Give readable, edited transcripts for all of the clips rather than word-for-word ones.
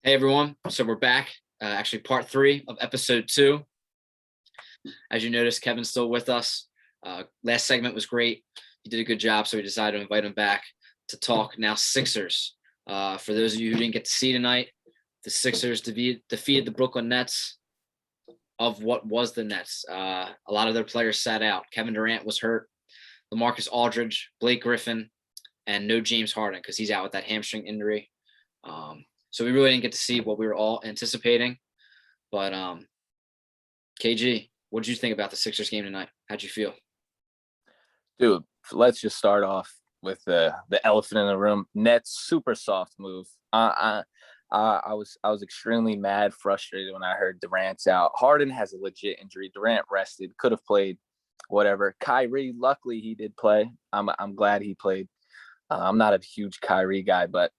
Hey everyone, so we're back. Actually, part 3 of episode 2. As you noticed, Kevin's still with us. Last segment was great. He did a good job, so we decided to invite him back to talk now Sixers. For those of you who didn't get to see tonight, the Sixers defeated the Brooklyn Nets of what was the Nets. A lot of their players sat out. Kevin Durant was hurt. LaMarcus Aldridge, Blake Griffin, and no James Harden because he's out with that hamstring injury. So we really didn't get to see what we were all anticipating. But KG, what did you think about the Sixers game tonight? How'd you feel? Dude, let's just start off with the elephant in the room. Nets super soft move. I was extremely mad, frustrated when I heard Durant's out. Harden has a legit injury. Durant rested, could have played, whatever. Kyrie, luckily he did play. I'm glad he played. I'm not a huge Kyrie guy, but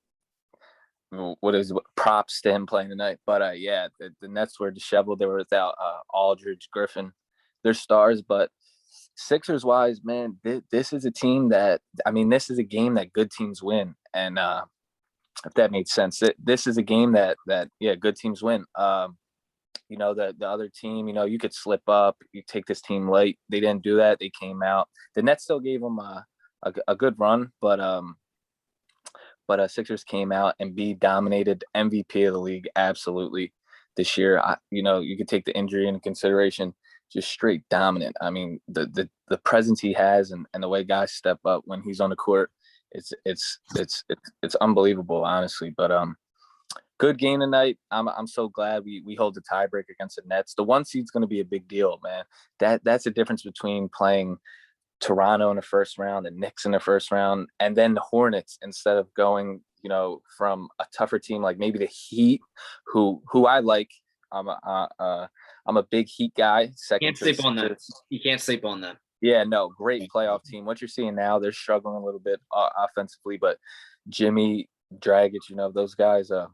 props to him playing tonight. But yeah, the Nets were disheveled. They were without Aldridge, Griffin, their stars. But Sixers wise, man, this is a team that this is a game that good teams win, and if that made sense, this is a game that good teams win. The other team, you could slip up, you take this team late. They didn't do that. They came out. The Nets still gave them a good run, but Sixers came out and Embiid dominated, MVP of the league, absolutely this year. You could take the injury into consideration, just straight dominant. I mean, the presence he has and the way guys step up when he's on the court, it's unbelievable, honestly. But good game tonight. I'm so glad we hold the tiebreak against the Nets. The one seed's going to be a big deal, man. That's the difference between playing Toronto in the first round, the Knicks in the first round, and then the Hornets instead of going, from a tougher team like maybe the Heat, who I like. I'm a big Heat guy. Can't sleep on them. You can't sleep on them. Yeah, no, great playoff team. What you're seeing now, they're struggling a little bit offensively, but Jimmy, Dragic, those guys, they'll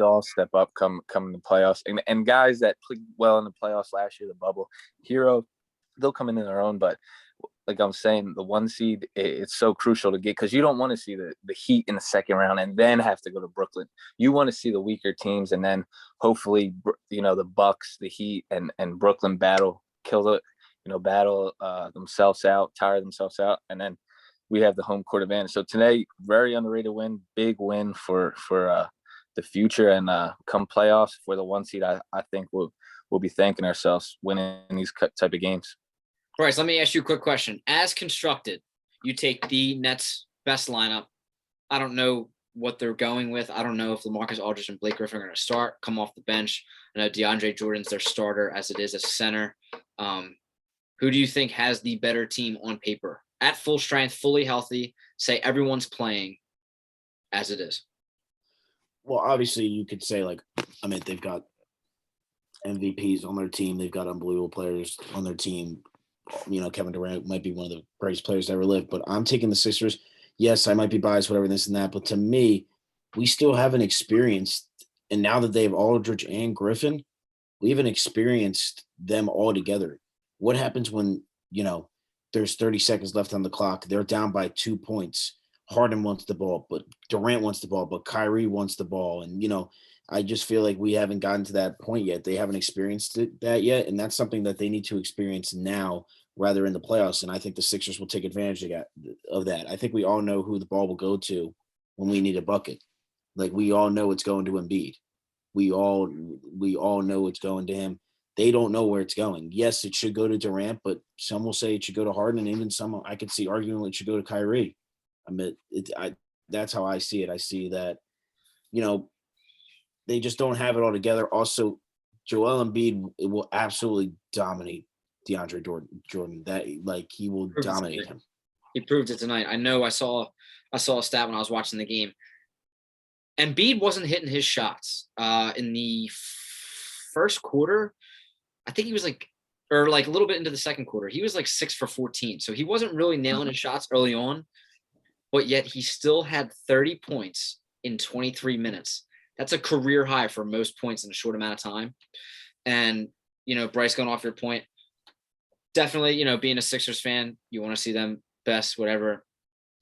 all step up come in the playoffs. And guys that played well in the playoffs last year, the bubble, Hero, they'll come in their own, but like I'm saying, the one seed, it's so crucial to get because you don't want to see the Heat in the second round and then have to go to Brooklyn. You want to see the weaker teams and then hopefully, the Bucks, the Heat, and Brooklyn battle themselves out, tire themselves out, and then we have the home court advantage. So today, very underrated win, big win for the future, and come playoffs for the one seed. I think we'll be thanking ourselves winning these type of games. Bryce, let me ask you a quick question. As constructed, you take the Nets' best lineup. I don't know what they're going with. I don't know if LaMarcus Aldridge and Blake Griffin are going to start, come off the bench. I know DeAndre Jordan's their starter as it is a center. Who do you think has the better team on paper? At full strength, fully healthy, say everyone's playing as it is. Well, obviously you could say they've got MVPs on their team. They've got unbelievable players on their team. Kevin Durant might be one of the greatest players to ever live, but I'm taking the Sixers. Yes, I might be biased, whatever, this and that, but to me, we still haven't experienced, and now that they have Aldridge and Griffin, we haven't experienced them all together. What happens when, there's 30 seconds left on the clock, they're down by 2 points. Harden wants the ball, but Durant wants the ball, but Kyrie wants the ball. And, I just feel like we haven't gotten to that point yet. They haven't experienced that yet, and that's something that they need to experience now rather in the playoffs. And I think the Sixers will take advantage of that. I think we all know who the ball will go to when we need a bucket. Like, we all know it's going to Embiid. We all know it's going to him. They don't know where it's going. Yes, it should go to Durant, but some will say it should go to Harden, and even some I could see arguing it should go to Kyrie. That's how I see it. I see that, they just don't have it all together. Also, Joel Embiid will absolutely dominate DeAndre Jordan. He will dominate him. He proved it tonight. I know. I saw a stat when I was watching the game. Embiid wasn't hitting his shots in the first quarter. I think he was a little bit into the second quarter. He was 6 for 14. So he wasn't really nailing his shots early on, but yet he still had 30 points in 23 minutes. That's a career high for most points in a short amount of time. And, Bryce, going off your point, definitely, being a Sixers fan, you want to see them best, whatever.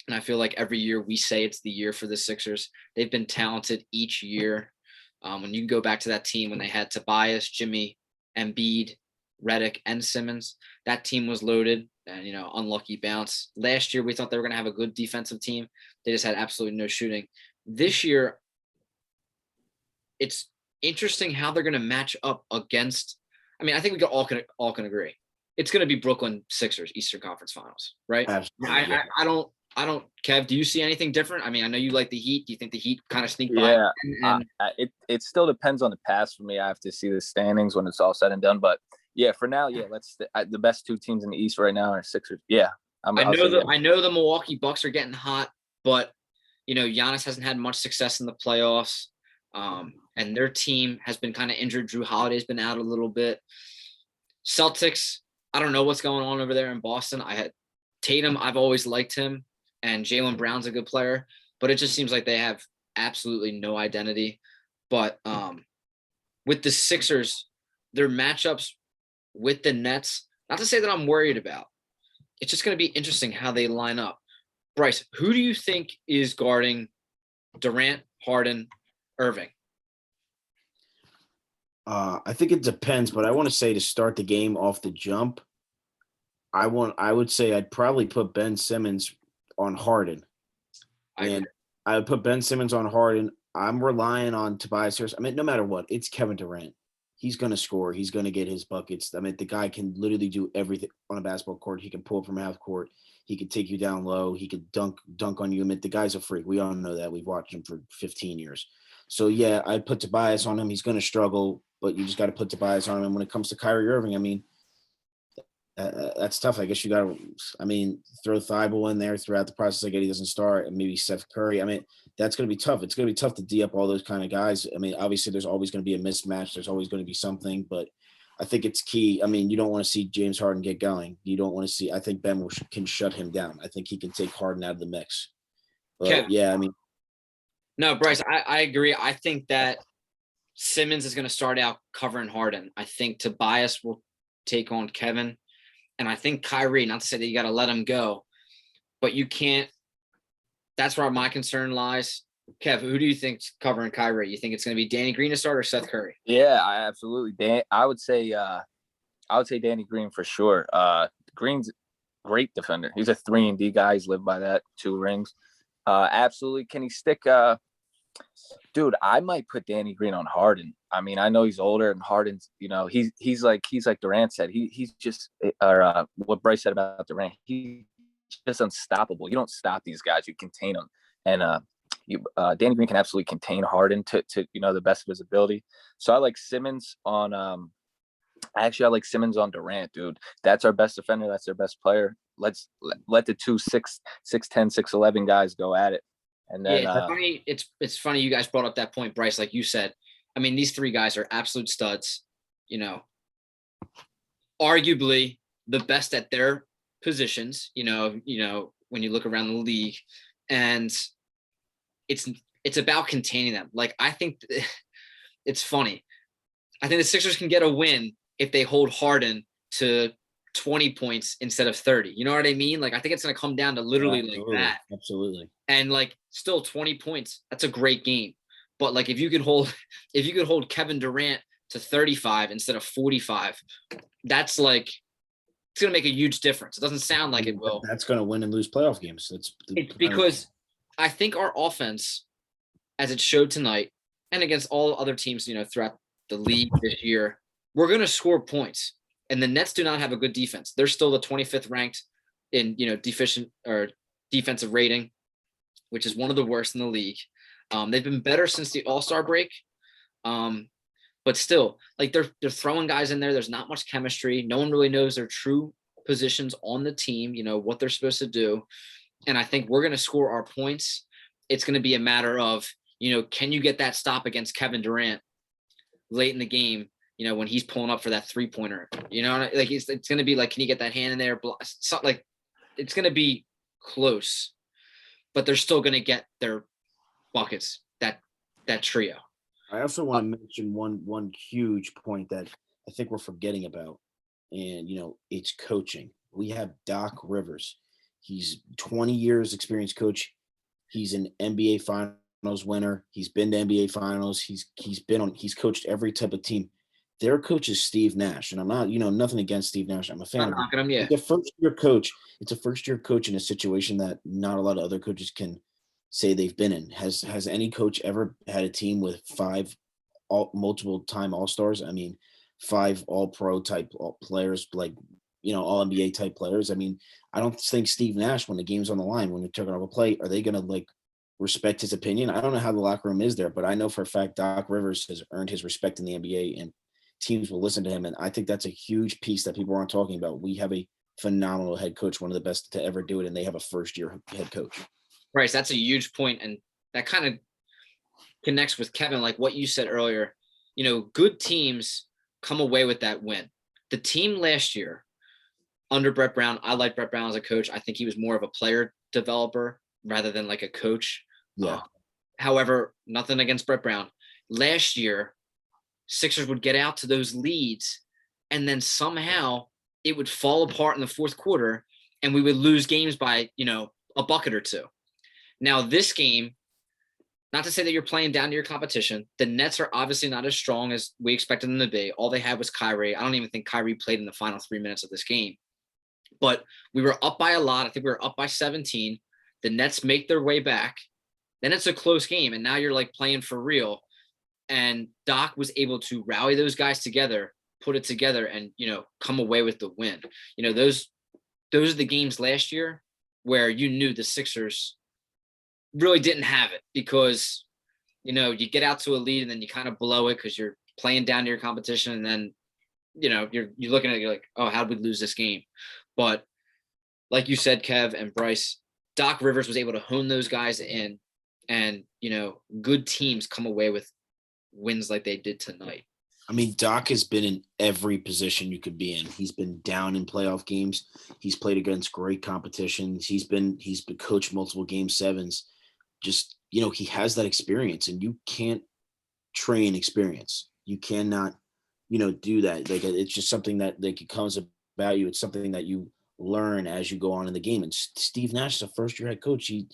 And I feel like every year we say it's the year for the Sixers. They've been talented each year. When you go back to that team when they had Tobias, Jimmy, Embiid, Redick, and Simmons, that team was loaded and, unlucky bounce. Last year, we thought they were going to have a good defensive team. They just had absolutely no shooting. This year, it's interesting how they're going to match up against. I mean, I think we all can agree it's going to be Brooklyn Sixers Eastern Conference Finals, right? Absolutely, yeah. I don't. Kev, do you see anything different? I mean, I know you like the Heat. Do you think the Heat kind of sneak by? Yeah, And it still depends on the past for me. I have to see the standings when it's all said and done. But yeah, for now, yeah, the best two teams in the East right now are Sixers. Yeah, I know the Milwaukee Bucks are getting hot, but Giannis hasn't had much success in the playoffs, and their team has been kind of injured. Drew Holiday's been out a little bit. Celtics, I don't know what's going on over there in Boston. I had Tatum. I've always liked him, and Jaylen Brown's a good player, but it just seems like they have absolutely no identity. But with the Sixers, their matchups with the Nets, not to say that I'm worried about. It's just going to be interesting how they line up. Bryce, who do you think is guarding Durant, Harden, Irving? I think it depends, but I want to say to start the game off the jump, I would say I'd probably put Ben Simmons on Harden. I would put Ben Simmons on Harden. I'm relying on Tobias Harris. I mean, no matter what, it's Kevin Durant. He's going to score. He's going to get his buckets. I mean, the guy can literally do everything on a basketball court. He can pull up from half court. He can take you down low. He could dunk on you. I mean, the guy's a freak. We all know that. We've watched him for 15 years. So, yeah, I'd put Tobias on him. He's going to struggle, but you just got to put Tobias on him. And when it comes to Kyrie Irving, I mean, that's tough. I guess you got to, throw Thibault in there throughout the process. Like he doesn't start, and maybe Steph Curry. I mean, that's going to be tough. It's going to be tough to D up all those kind of guys. I mean, obviously, there's always going to be a mismatch. There's always going to be something, but I think it's key. I mean, you don't want to see James Harden get going. You don't want to see. I think Ben can shut him down. I think he can take Harden out of the mix. But Kevin. yeah, I mean, no, Bryce, I agree. I think that Simmons is going to start out covering Harden. I think Tobias will take on Kevin. And I think Kyrie, not to say that you got to let him go, but you can't. That's where my concern lies. Kev, who do you think's covering Kyrie? You think it's going to be Danny Green to start or Seth Curry? Yeah, absolutely. I would say Danny Green for sure. Green's a great defender. He's a 3-and-D guy. He's lived by that, 2 rings. Absolutely. Can he stick? Dude, I might put Danny Green on Harden. I mean, I know he's older, and Harden's, he's like Durant said. He's just what Bryce said about Durant. He's just unstoppable. You don't stop these guys. You contain them, and Danny Green can absolutely contain Harden to the best of his ability. So I like Simmons on. I like Simmons on Durant, dude. That's our best defender. That's their best player. Let the 2 6'10", 6'11" guys go at it. And then it's funny you guys brought up that point, Bryce. Like you said, I mean, these 3 guys are absolute studs. Arguably the best at their positions. When you look around the league, and it's about containing them. Like I think it's funny. I think the Sixers can get a win if they hold Harden to 20 points instead of 30. You know what I mean? Like, I think it's going to come down to literally like that. Absolutely. And like still 20 points, that's a great game. But like, if you could hold Kevin Durant to 35 instead of 45, that's like, it's going to make a huge difference. It doesn't sound like it will. That's going to win and lose playoff games. It's because I think our offense, as it showed tonight and against all other teams, throughout the league this year, we're going to score points. And the Nets do not have a good defense. They're still the 25th ranked in, deficient or defensive rating, which is one of the worst in the league. They've been better since the All-Star break. But still, like they're throwing guys in there. There's not much chemistry. No one really knows their true positions on the team, what they're supposed to do. And I think we're going to score our points. It's going to be a matter of, can you get that stop against Kevin Durant late in the game, when he's pulling up for that 3-pointer, like it's going to be like, can you get that hand in there? Like it's going to be close, but they're still going to get their buckets, that trio. I also want to mention one huge point that I think we're forgetting about, and it's coaching. We have Doc Rivers. He's 20 years experienced coach. He's an NBA Finals winner. He's been to NBA finals. He's coached every type of team. Their coach is Steve Nash, and I'm not, nothing against Steve Nash. I'm a fan Not of him. knocking him, yeah. It's a first-year coach. It's a first-year coach in a situation that not a lot of other coaches can say they've been in. Has any coach ever had a team with multiple-time All-Stars? I mean, 5 All-Pro type players, like, All-NBA type players. I mean, I don't think Steve Nash, when the game's on the line, when you're taking off a play, are they going to, like, respect his opinion? I don't know how the locker room is there, but I know for a fact Doc Rivers has earned his respect in the NBA, and teams will listen to him. And I think that's a huge piece that people aren't talking about. We have a phenomenal head coach, one of the best to ever do it, and they have a first-year head coach. Bryce, that's a huge point, and that kind of connects with Kevin, like what you said earlier. Good teams come away with that win. The team last year under Brett Brown, I like Brett Brown as a coach. I think he was more of a player developer rather than like a coach. Yeah. However, nothing against Brett Brown. Last year, Sixers would get out to those leads, and then somehow it would fall apart in the fourth quarter, and we would lose games by, a bucket or two. Now, this game, not to say that you're playing down to your competition, the Nets are obviously not as strong as we expected them to be. All they had was Kyrie. I don't even think Kyrie played in the final 3 minutes of this game. But we were up by a lot. I think we were up by 17. The Nets make their way back. Then it's a close game, and now you're like playing for real. And Doc was able to rally those guys together, put it together, and, come away with the win. Those are the games last year where you knew the Sixers really didn't have it because, you get out to a lead and then you kind of blow it because you're playing down to your competition. And then, you're looking at it, you're like, oh, how'd we lose this game? But like you said, Kev and Bryce, Doc Rivers was able to hone those guys in, and, good teams come away with wins like they did tonight. I mean, Doc has been in every position you could be in. He's been down in playoff games. He's played against great competitions. He's been coached multiple game sevens. Just, he has that experience, and you can't train experience. You cannot, do that. Like, it's just something that it comes about you. It's something that you learn as you go on in the game. And Steve Nash is a first-year head coach. He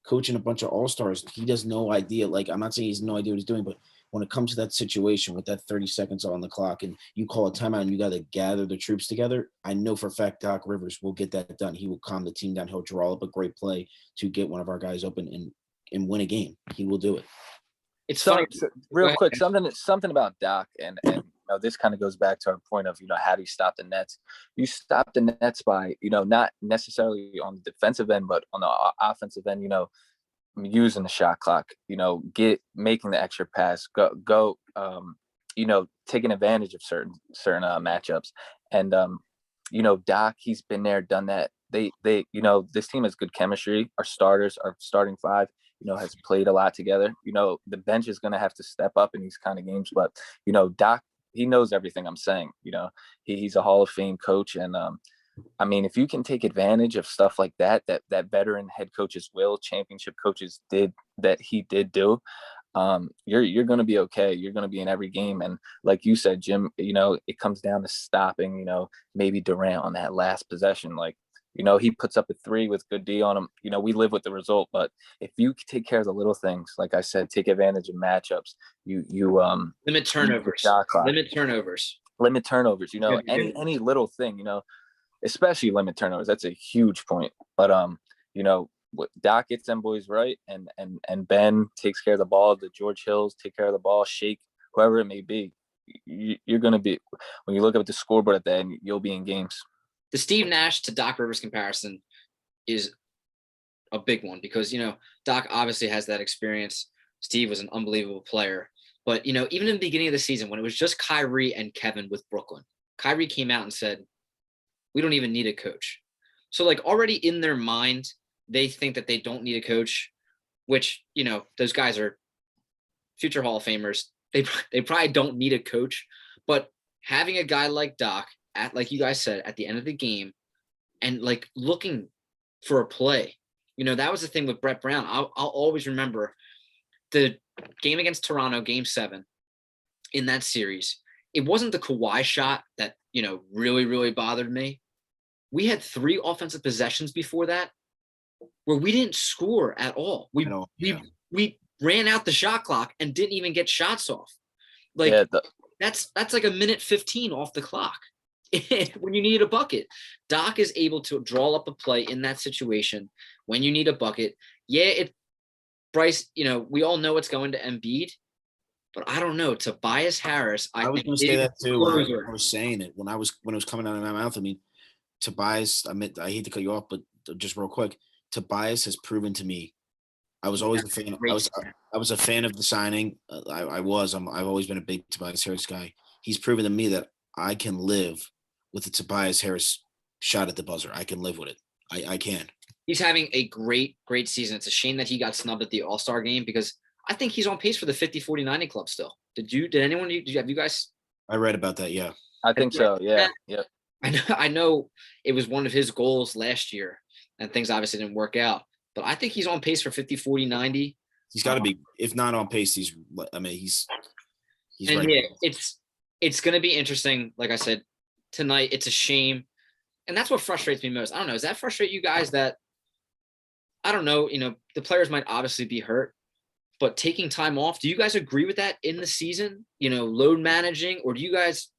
coaching a bunch of all-stars. He has no idea. Like, I'm not saying he has no idea what he's doing, but when it comes to that situation with that 30 seconds on the clock and you call a timeout and you got to gather the troops together, I know for a fact Doc Rivers will get that done. He will calm the team down. He'll draw up a great play to get one of our guys open and win a game. He will do it. It's funny. Real quick, something about Doc, and this kind of goes back to our point of, how do you stop the Nets? You stop the Nets by, not necessarily on the defensive end, but on the offensive end, using the shot clock, making the extra pass, go, taking advantage of certain matchups. And, Doc, he's been there, done that. They, this team has good chemistry. Our starting 5, has played a lot together. The bench is going to have to step up in these kind of games, but, Doc, he knows everything I'm saying. He's a Hall of Fame coach. And, I mean, if you can take advantage of stuff like that veteran head coaches championship coaches he did do, you're going to be okay. You're going to be in every game. And like you said, Jim, it comes down to stopping, maybe Durant on that last possession. Like, he puts up a 3 with good D on him. We live with the result, but if you take care of the little things, like I said, take advantage of matchups, you limit turnovers, limit turnovers, any little thing, especially limit turnovers. That's a huge point. But Doc gets them boys right, and Ben takes care of the ball. The George Hills take care of the ball. Shake, whoever it may be. You're going to be, when you look up at the scoreboard at the end, you'll be in games. The Steve Nash to Doc Rivers comparison is a big one because, Doc obviously has that experience. Steve was an unbelievable player. But, even in the beginning of the season, when it was just Kyrie and Kevin with Brooklyn, Kyrie came out and said, we don't even need a coach. So, like, already in their mind, they think that they don't need a coach, which, those guys are future Hall of Famers. They probably don't need a coach. But having a guy like Doc, like you guys said, at the end of the game and, like, looking for a play, that was the thing with Brett Brown. I'll always remember the game against Toronto, game 7 in that series. It wasn't the Kawhi shot that, really, really bothered me. We had 3 offensive possessions before that where we didn't score at all. We ran out the shot clock and didn't even get shots off. Like Yeah, that's like a minute 15 off the clock when you need a bucket. Doc is able to draw up a play in that situation when you need a bucket. Yeah, Bryce, we all know it's going to Embiid, but I don't know. Tobias Harris, I was going to say that too. When I was saying it, when it was coming out of my mouth, I mean, Tobias, I hate to cut you off, but just real quick, Tobias has proven to me. I was always a fan. I was a fan of the signing. I've always been a big Tobias Harris guy. He's proven to me that I can live with the Tobias Harris shot at the buzzer. I can live with it. I can. He's having a great season. It's a shame that he got snubbed at the All-Star game because I think he's on pace for the 50-40-90 club still. Did you guys? I read about that. Yeah. I think so. Yeah. Yep. I know it was one of his goals last year and things obviously didn't work out, but I think he's on pace for 50-40-90. He's got to be, if not on pace, he's and right. Yeah, it's going to be interesting. Like I said, tonight, it's a shame. And that's what frustrates me most. I don't know. Does that frustrate you guys that, I don't know, the players might obviously be hurt, but taking time off, do you guys agree with that in the season? Load managing, or do you guys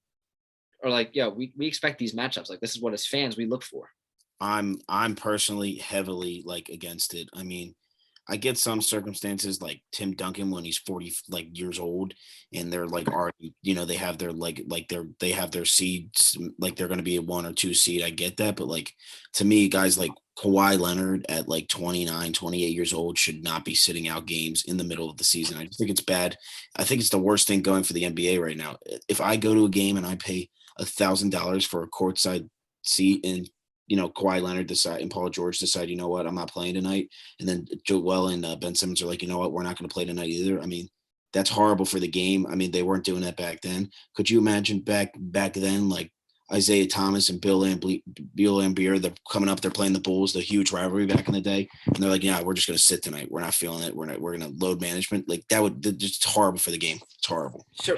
are like, yeah, we expect these matchups. Like, this is what as fans we look for. I'm personally heavily against it. I mean, I get some circumstances like Tim Duncan when he's 40 years old and they're already, they have their they have their seeds, they're going to be a 1 or 2 seed. I get that. But to me, guys like Kawhi Leonard at 29, 28 years old should not be sitting out games in the middle of the season. I just think it's bad. I think it's the worst thing going for the NBA right now. If I go to a game and I pay $1,000 for a courtside seat and Kawhi Leonard decide and Paul George decide, you know what, I'm not playing tonight. And then Joel and Ben Simmons are like, you know what, we're not going to play tonight either. I mean, that's horrible for the game. I mean, they weren't doing that back then. Could you imagine back then, Isaiah Thomas and Bill Laimbeer, they're coming up, they're playing the Bulls, the huge rivalry back in the day. And they're like, yeah, we're just going to sit tonight. We're not feeling it. We're going to load management. It's horrible for the game. It's horrible. Sure.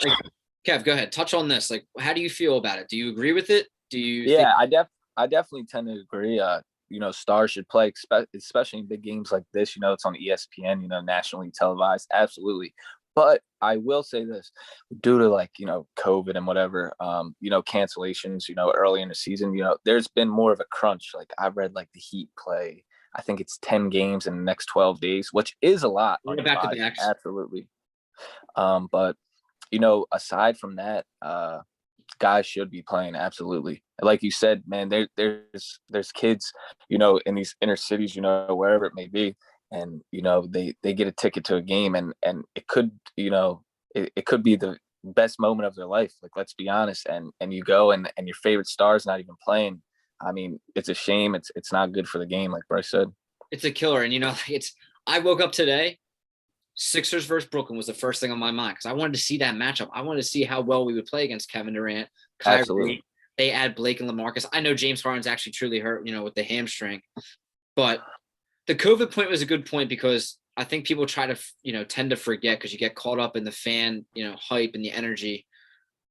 Kev, go ahead. Touch on this. How do you feel about it? Do you agree with it? Do you? Yeah, I definitely tend to agree. Stars should play, especially in big games like this. It's on ESPN, nationally televised. Absolutely. But I will say this, due to COVID and whatever, cancellations, early in the season, there's been more of a crunch. I've read the Heat play, I think it's 10 games in the next 12 days, which is a lot. Back-to-backs. Absolutely. But, aside from that, guys should be playing. Absolutely. Like you said, man, there's kids, in these inner cities, wherever it may be. And, they get a ticket to a game and it could, it could be the best moment of their life. Let's be honest. And you go and your favorite star's not even playing. I mean, it's a shame. It's not good for the game. Like Bryce said, it's a killer. And, I woke up today, Sixers versus Brooklyn was the first thing on my mind because I wanted to see that matchup. I wanted to see how well we would play against Kevin Durant, Kyrie. Absolutely. They add Blake and LaMarcus. I know James Harden's actually truly hurt, with the hamstring. But the COVID point was a good point because I think people try to, tend to forget because you get caught up in the fan, hype and the energy.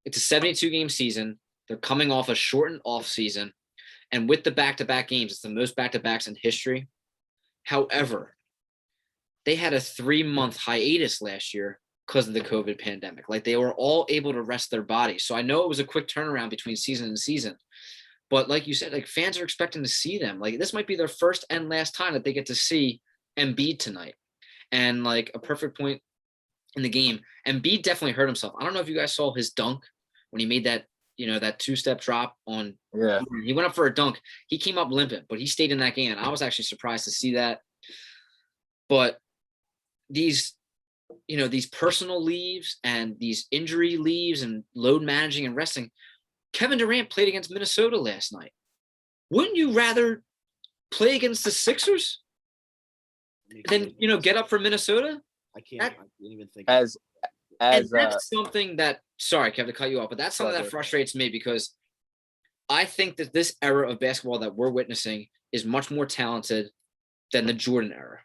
It's a 72-game season. They're coming off a shortened off season. And with the back-to-back games, it's the most back-to-backs in history. However, they had a 3-month hiatus last year because of the COVID pandemic. They were all able to rest their bodies. So I know it was a quick turnaround between season and season. But like you said, fans are expecting to see them. This might be their first and last time that they get to see Embiid tonight. And a perfect point in the game, Embiid definitely hurt himself. I don't know if you guys saw his dunk when he made that, that 2-step drop on. Yeah. He went up for a dunk. He came up limping, but he stayed in that game. And I was actually surprised to see that. But these personal leaves and these injury leaves and load managing and resting. Kevin Durant played against Minnesota last night. Wouldn't you rather play against the Sixers than, get up for Minnesota? I can't even think. As that's something that, sorry, Kevin, to cut you off, but that's something that frustrates me because I think that this era of basketball that we're witnessing is much more talented than the Jordan era.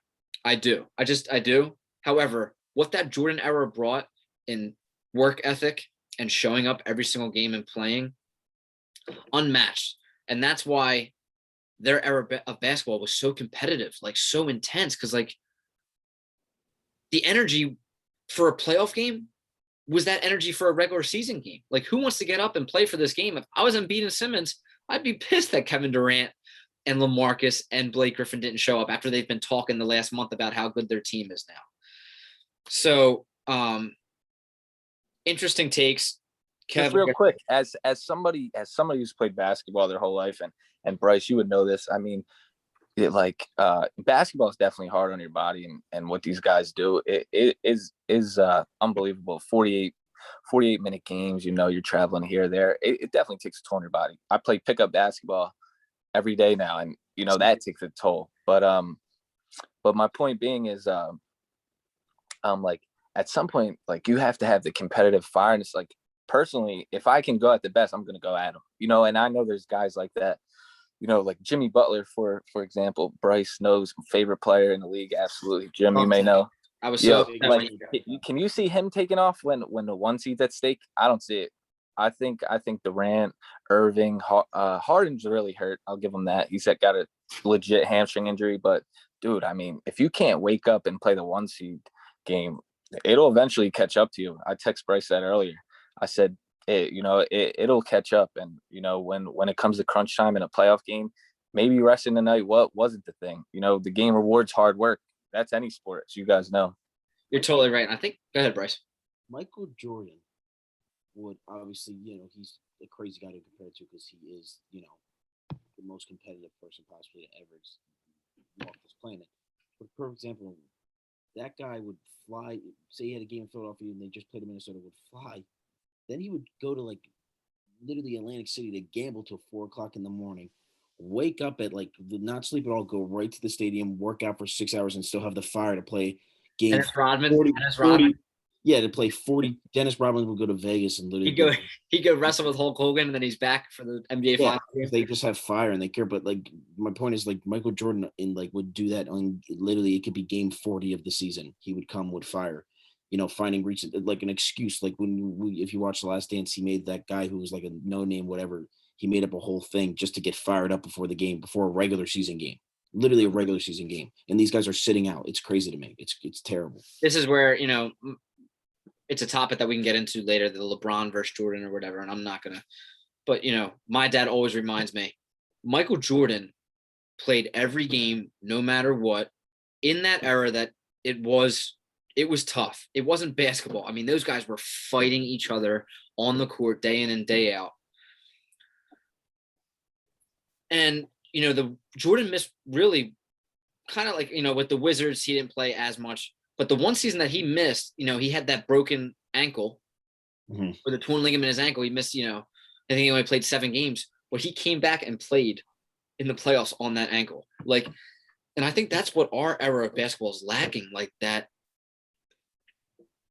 I do. I do. However, what that Jordan era brought in work ethic and showing up every single game and playing, unmatched. And that's why their era of basketball was so competitive, so intense. Because the energy for a playoff game was that energy for a regular season game. Like, who wants to get up and play for this game? If I was Embiid and Simmons, I'd be pissed that Kevin Durant and LaMarcus and Blake Griffin didn't show up after they've been talking the last month about how good their team is now. So, interesting takes. Just real quick, as somebody who's played basketball their whole life, and Bryce, you would know this. I mean, basketball is definitely hard on your body, and what these guys do, it is unbelievable. 48-minute games, you're traveling here or there. It definitely takes a toll on your body. I play pickup basketball every day now, and that takes a toll. But my point being is, like, at some point, like, you have to have the competitive fire, and it's like, personally, if I can go at the best, I'm going to go at them, and I know there's guys like that, like Jimmy Butler, for example. Bryce knows, favorite player in the league. Absolutely. Jim, you may know. I was so like, can you see him taking off when the one seed's at stake? I don't see it. I think Durant, Irving, Harden's really hurt. I'll give him that. He's got a legit hamstring injury, but dude, I mean, if you can't wake up and play the one seed game, it'll eventually catch up to you. I text Bryce that earlier. I said, it'll catch up. And, when it comes to crunch time in a playoff game, maybe resting the night wasn't the thing. The game rewards hard work. That's any sport, as you guys know. You're totally right. And I think, go ahead, Bryce. Michael Jordan would obviously, he's a crazy guy to compare to because he is, the most competitive person possibly to ever walk this planet. But for example, that guy would fly, say he had a game in Philadelphia and they just played in Minnesota, would fly. Then he would go to literally Atlantic City to gamble till 4:00 in the morning, wake up at not sleep at all, go right to the stadium, work out for 6 hours, and still have the fire to play games. Dennis Rodman. Yeah, to play 40. Dennis Rodman would go to Vegas and literally he'd go wrestle with Hulk Hogan, and then he's back for the NBA Finals. They just have fire and they care. But my point is, Michael Jordan would do that on literally, it could be game 40 of the season. He would come with fire. Finding reason, like an excuse, like if you watch The Last Dance, he made that guy who was like a no name, whatever. He made up a whole thing just to get fired up before the game, before a regular season game, literally a regular season game. And these guys are sitting out. It's crazy to me. It's terrible. This is where, it's a topic that we can get into later, the LeBron versus Jordan or whatever. And I'm not going to, but my dad always reminds me, Michael Jordan played every game, no matter what, in that era that it was tough. It wasn't basketball. I mean, those guys were fighting each other on the court day in and day out. And, the Jordan missed really kind of like, with the Wizards, he didn't play as much. But the one season that he missed, he had that broken ankle with a torn ligament in his ankle. He missed, I think he only played 7 games. But he came back and played in the playoffs on that ankle. And I think that's what our era of basketball is lacking, like that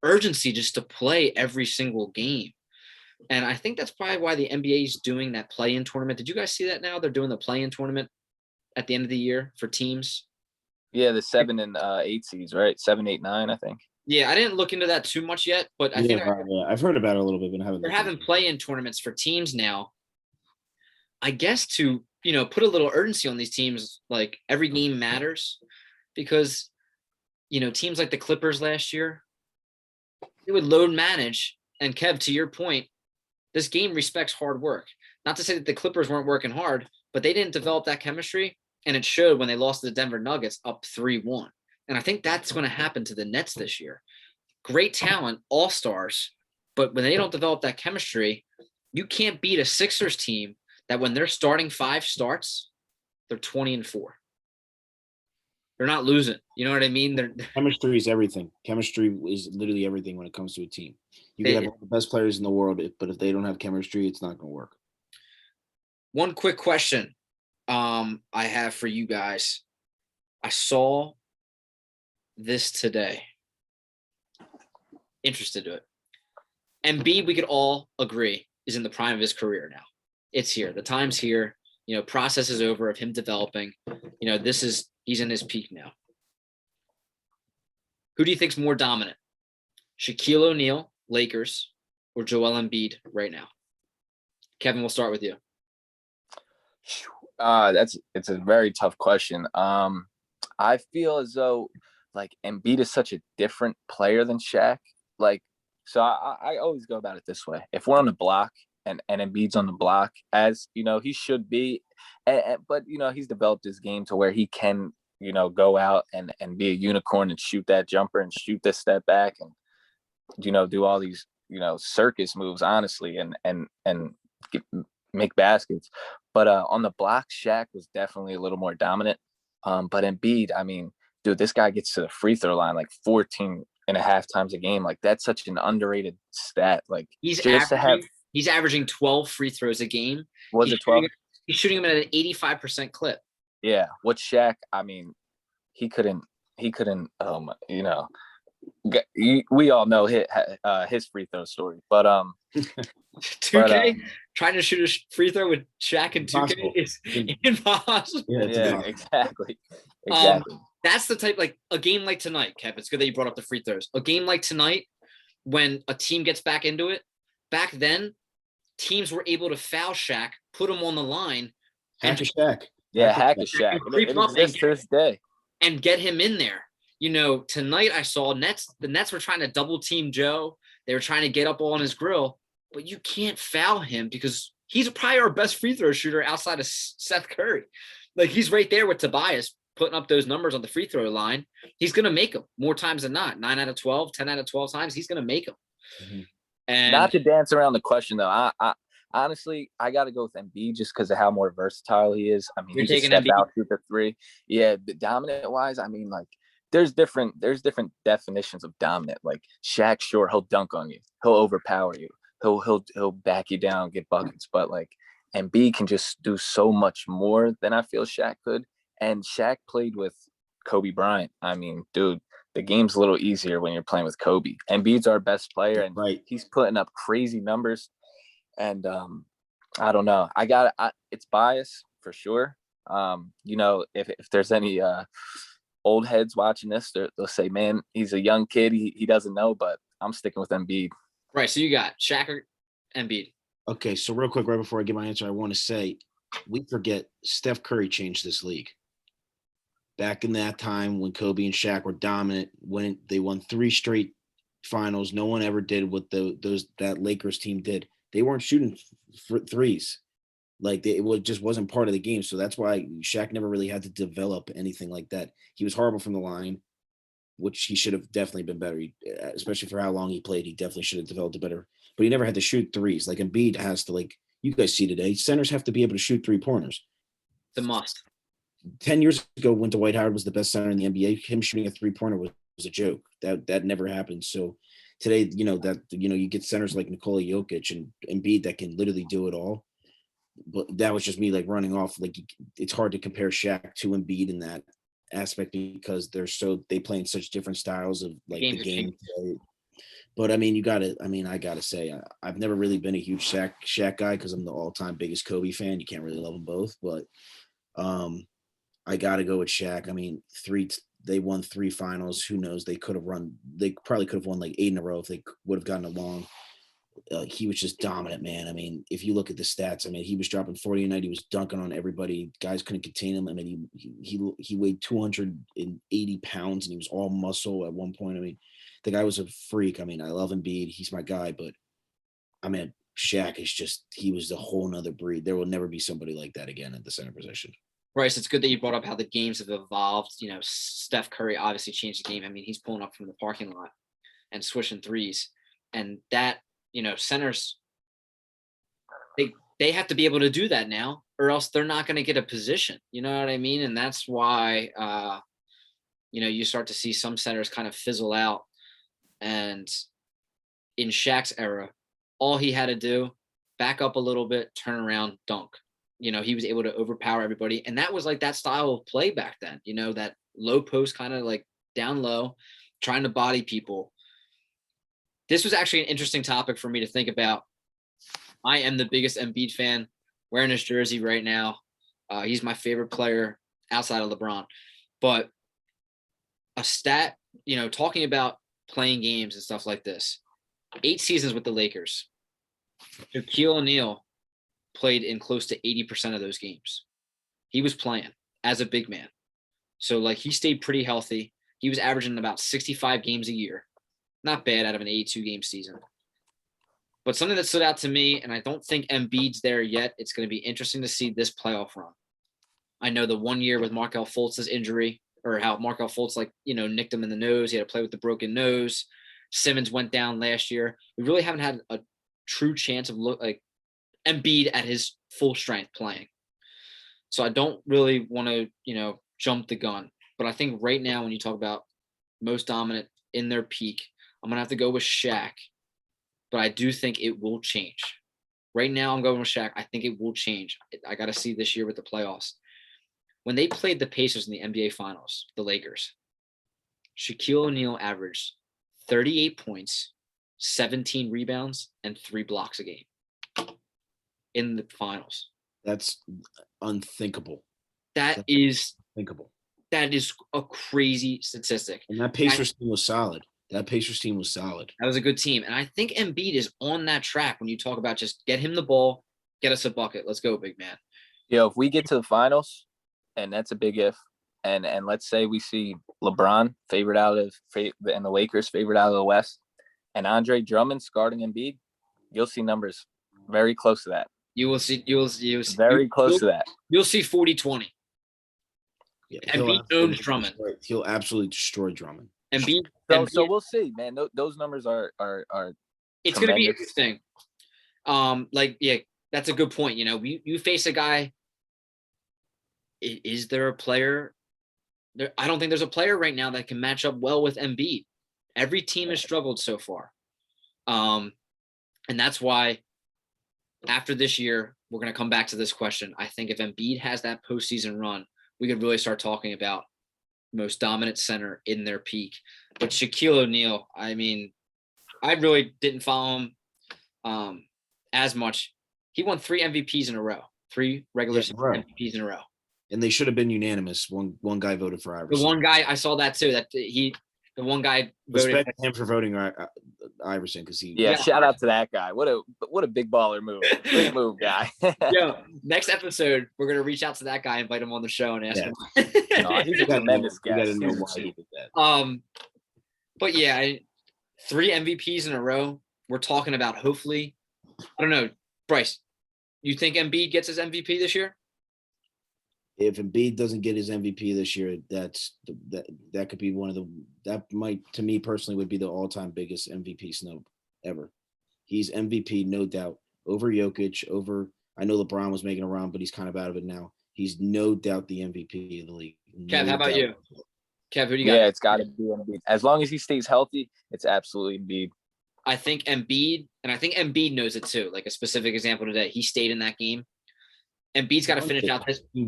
urgency just to play every single game. And I think that's probably why the NBA is doing that play-in tournament. Did you guys see that now? They're doing the play-in tournament at the end of the year for teams. Yeah, the 7 and 8 seeds, right? 7, 8, 9, I think. Yeah, I didn't look into that too much yet, but I think I've heard about it a little bit, but I haven't. They're having play-in tournaments for teams now. I guess to put a little urgency on these teams, like every game matters, because teams like the Clippers last year, they would load manage. And Kev, to your point, this game respects hard work. Not to say that the Clippers weren't working hard, but they didn't develop that chemistry. And it showed when they lost to the Denver Nuggets up 3-1. And I think that's going to happen to the Nets this year. Great talent, all-stars, but when they don't develop that chemistry, you can't beat a Sixers team that when their starting 5 starts, they're 20-4. They're not losing. You know what I mean? Chemistry is everything. Chemistry is literally everything when it comes to a team. You can have all the best players in the world, but if they don't have chemistry, it's not going to work. One quick question I have for you guys. I saw this today. Interested to it. Embiid, we could all agree, is in the prime of his career now. It's here. The time's here. Process is over of him developing. He's in his peak now. Who do you think's more dominant? Shaquille O'Neal, Lakers, or Joel Embiid right now? Kevin, we'll start with you. It's a very tough question. I feel as though like Embiid is such a different player than Shaq. Like, so I always go about it this way. If we're on the block and Embiid's on the block, as you know, he should be, but you know, he's developed his game to where he can, you know, go out and be a unicorn and shoot that jumper and shoot this step back and, you know, do all these, you know, circus moves, honestly, and get, make baskets. But on the block, Shaq was definitely a little more dominant. But Embiid, I mean, dude, this guy gets to the free throw line like 14 and a half times a game. Like, that's such an underrated stat. Like, He's just to have, averaging 12 free throws a game. was it 12? He's shooting them at an 85% clip. Yeah. What Shaq, I mean, he couldn't, you know, we all know his free throw story, but 2K trying to shoot a free throw with Shaq and 2K is impossible. Yeah, exactly. That's the type, like a game like tonight, Kev. It's good that you brought up the free throws. A game like tonight, when a team gets back into it, back then, teams were able to foul Shaq, put him on the line, hack a Shaq. Yeah, hack a Shaq. It exists to this day. And get him in there. You know, tonight I saw the Nets were trying to double team Joe. They were trying to get up on his grill, but you can't foul him because he's probably our best free throw shooter outside of Seth Curry. Like, he's right there with Tobias putting up those numbers on the free throw line. He's going to make them more times than not. 9 out of 12, 10 out of 12 times, he's going to make them. Mm-hmm. And not to dance around the question, though, I honestly, I got to go with Embiid just because of how more versatile he is. I mean, he can step out, shoot the three. Yeah, but dominant-wise, I mean, like, there's different definitions of dominant. Like, Shaq, sure, he'll dunk on you. He'll overpower you. He'll back you down, get buckets. But, like, Embiid can just do so much more than I feel Shaq could. And Shaq played with Kobe Bryant. I mean, dude, the game's a little easier when you're playing with Kobe. Embiid's our best player, and he's putting up crazy numbers. And I don't know. It's bias for sure. You know, if there's any old heads watching this, they'll say, man, he's a young kid. He doesn't know, but I'm sticking with Embiid. Right. So you got Shaq or Embiid. Okay. So real quick, right before I give my answer, I want to say we forget Steph Curry changed this league. Back in that time when Kobe and Shaq were dominant, when they won 3 straight finals, no one ever did what that Lakers team did. They weren't shooting threes. Like, it just wasn't part of the game. So that's why Shaq never really had to develop anything like that. He was horrible from the line, which he should have definitely been better, especially for how long he played. He definitely should have developed it better. But he never had to shoot threes. Like, Embiid has to, like, you guys see today, centers have to be able to shoot 3-pointers. The must. 10 years ago, when Dwight Howard was the best center in the NBA, him shooting a 3-pointer was a joke. That never happened. So today, you get centers like Nikola Jokic and Embiid that can literally do it all. But that was just me, like, running off. Like, it's hard to compare Shaq to Embiid in that aspect because they play in such different styles of, like, the game. But I mean, I gotta say, I've never really been a huge Shaq guy because I'm the all-time biggest Kobe fan. You can't really love them both, but I gotta go with Shaq. I mean, they won 3 finals. Who knows? They probably could have won like 8 in a row if they would have gotten along. He was just dominant, man. I mean, if you look at the stats, I mean, he was dropping 40 a night. He was dunking on everybody. Guys couldn't contain him. I mean, he weighed 280 pounds and he was all muscle at one point. I mean, the guy was a freak. I mean, I love Embiid. He's my guy, but I mean, Shaq he was a whole nother breed. There will never be somebody like that again at the center position. Bryce, it's good that you brought up how the games have evolved. You know, Steph Curry obviously changed the game. I mean, he's pulling up from the parking lot and swishing threes. And that, you know, centers, they have to be able to do that now, or else they're not going to get a position. You know what I mean? And that's why, you start to see some centers kind of fizzle out. And in Shaq's era, all he had to do, back up a little bit, turn around, dunk. You know, he was able to overpower everybody. And that was like that style of play back then, you know, that low post kind of like down low, trying to body people. This was actually an interesting topic for me to think about. I am the biggest Embiid fan, wearing his jersey right now. He's my favorite player outside of LeBron. But a stat, talking about playing games and stuff like this, 8 seasons with the Lakers. Shaquille O'Neal played in close to 80% of those games. He was playing as a big man. So, like, he stayed pretty healthy. he was averaging about 65 games a year. Not bad out of an 82-game season. But something that stood out to me, and I don't think Embiid's there yet, it's going to be interesting to see this playoff run. I know the 1 year with Markelle Fultz's injury, or how Markelle Fultz, nicked him in the nose. He had to play with the broken nose. Simmons went down last year. We really haven't had a true chance of Embiid at his full strength playing. So I don't really want to, jump the gun. But I think right now when you talk about most dominant in their peak, I'm going to have to go with Shaq. But I do think it will change. Right now I'm going with Shaq. I think it will change. I got to see this year with the playoffs. When they played the Pacers in the NBA Finals, the Lakers, Shaquille O'Neal averaged 38 points, 17 rebounds, and 3 blocks a game in the finals. That's unthinkable. That's unthinkable. That is a crazy statistic. And that Pacers team was solid. That was a good team. And I think Embiid is on that track when you talk about just get him the ball, get us a bucket. Let's go, big man. If we get to the finals, and that's a big if, and let's say we see LeBron and the Lakers favored out of the West, and Andre Drummond guarding Embiid, you'll see numbers very close to that. You'll see very close to that. You'll see 40-20. Yeah, Embiid owns Drummond. He'll absolutely destroy Drummond. Embiid. So we'll see, man. Those numbers are. It's going to be interesting. That's a good point. You face a guy. Is there a player? I don't think there's a player right now that can match up well with Embiid. Every team has struggled so far. And that's why after this year, we're going to come back to this question. I think if Embiid has that postseason run, we could really start talking about most dominant center in their peak. But Shaquille O'Neal, I really didn't follow him as much. He won 3 MVPs in a row, 3 regular season MVPs in a row. And they should have been unanimous. One guy voted for Iverson. The one guy, I saw that too, the one guy voted. Respect him for voting Iverson because he. Yeah, shout out to that guy. What a big baller move. Great move, guy. Next episode, we're going to reach out to that guy, invite him on the show and ask him. No, he's a tremendous guy. You gotta know why he did that. But yeah, 3 MVPs in a row. We're talking about hopefully, I don't know, Bryce, you think Embiid gets his MVP this year? If Embiid doesn't get his MVP this year, that could be that might, to me personally, would be the all-time biggest MVP snub ever. He's MVP, no doubt, over Jokic, I know LeBron was making a run, but he's kind of out of it now. He's no doubt the MVP of the league. Kev, how about you? Kev, who do you got? Yeah, it's got to be Embiid. As long as he stays healthy, it's absolutely Embiid. I think Embiid knows it too. Like a specific example today, he stayed in that game. Embiid's got to finish out this. He